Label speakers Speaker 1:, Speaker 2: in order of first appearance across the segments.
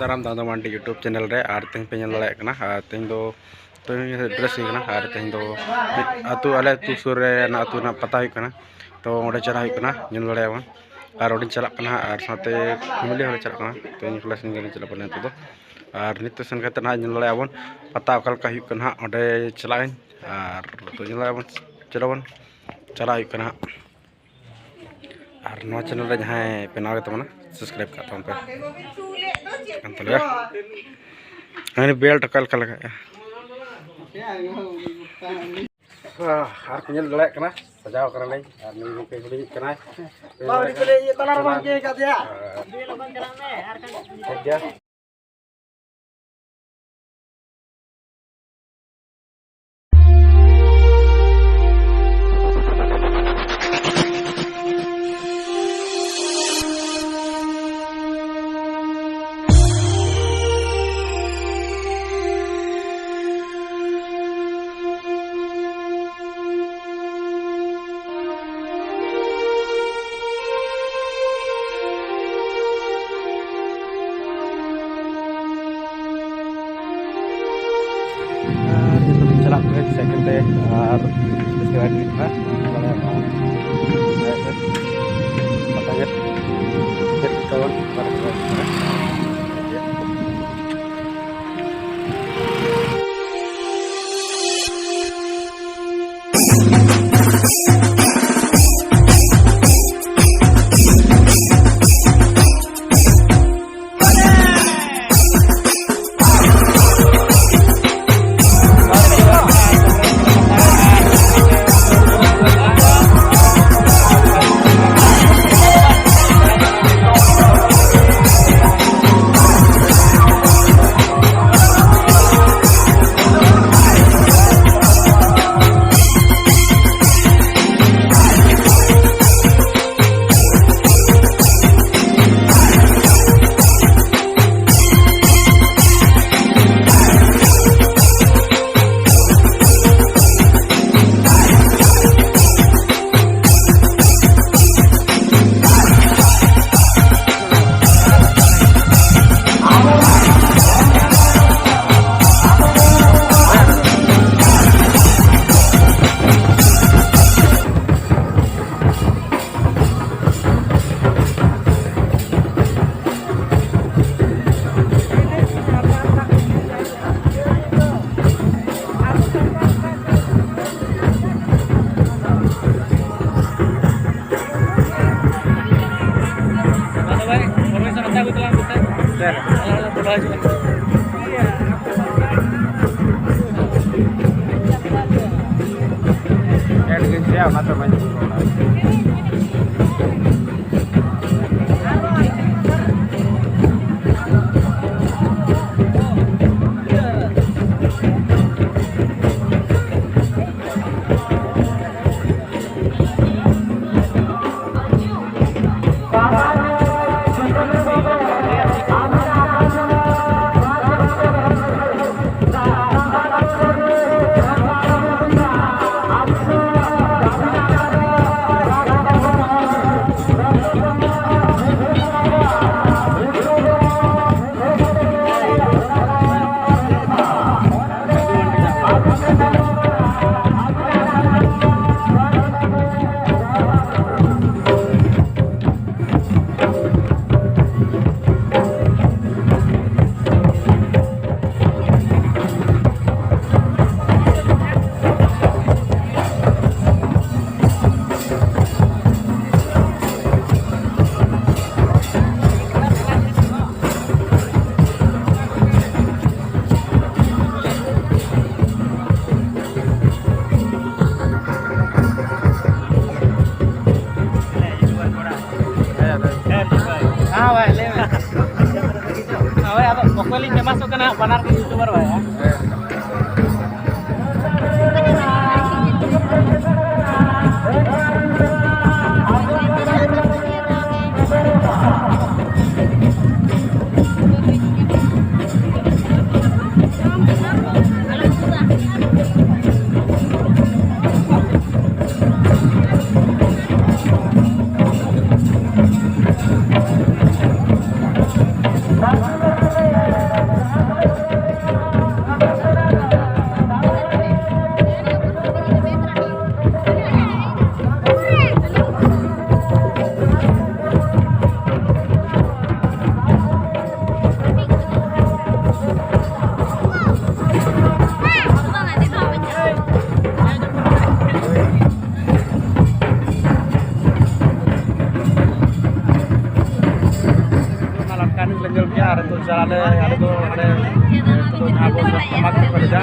Speaker 1: दाराम दांदू मांडी YouTube channel रे और तेज पे नल दाड़ा तेज दो ड्रेस और तेज दो आतु आले आतु सुर आतु पता होना तो वो चला नल दाड़ा और वो चलना और साथे फैमिली हो चलना तो इन क्लास चलना तो और नित सेन करते नल दाड़ा पता अकालका वो चला और तो नल चलाबन चला और नवा चैनल रे जहाँ पे नाव तबना सब्सक्राइब कर पे अरे बेल्ट अकालका लगा और पेल दाड़ा सजाव कर सेकंड डे और इसके बाद masuk kena banar ke YouTuber ya. jalan ada tuh ada itu nyabos tomat kerja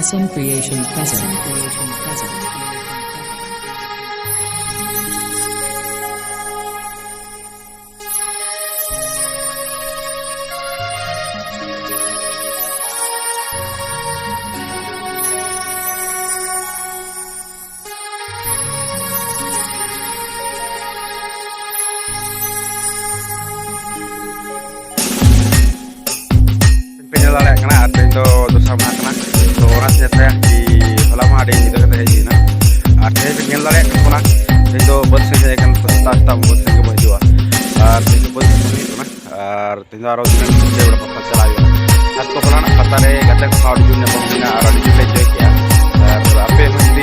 Speaker 2: SM Creation present.
Speaker 1: saya di lama ada yang kita kata na artinya pengen lari kuna itu bus saya kan tetap bus saya kembali jua itu bus itu na artinya orang dengan saya udah papa celayu atau kalau nak kata deh kata kau di dunia pembina orang di dunia ya apa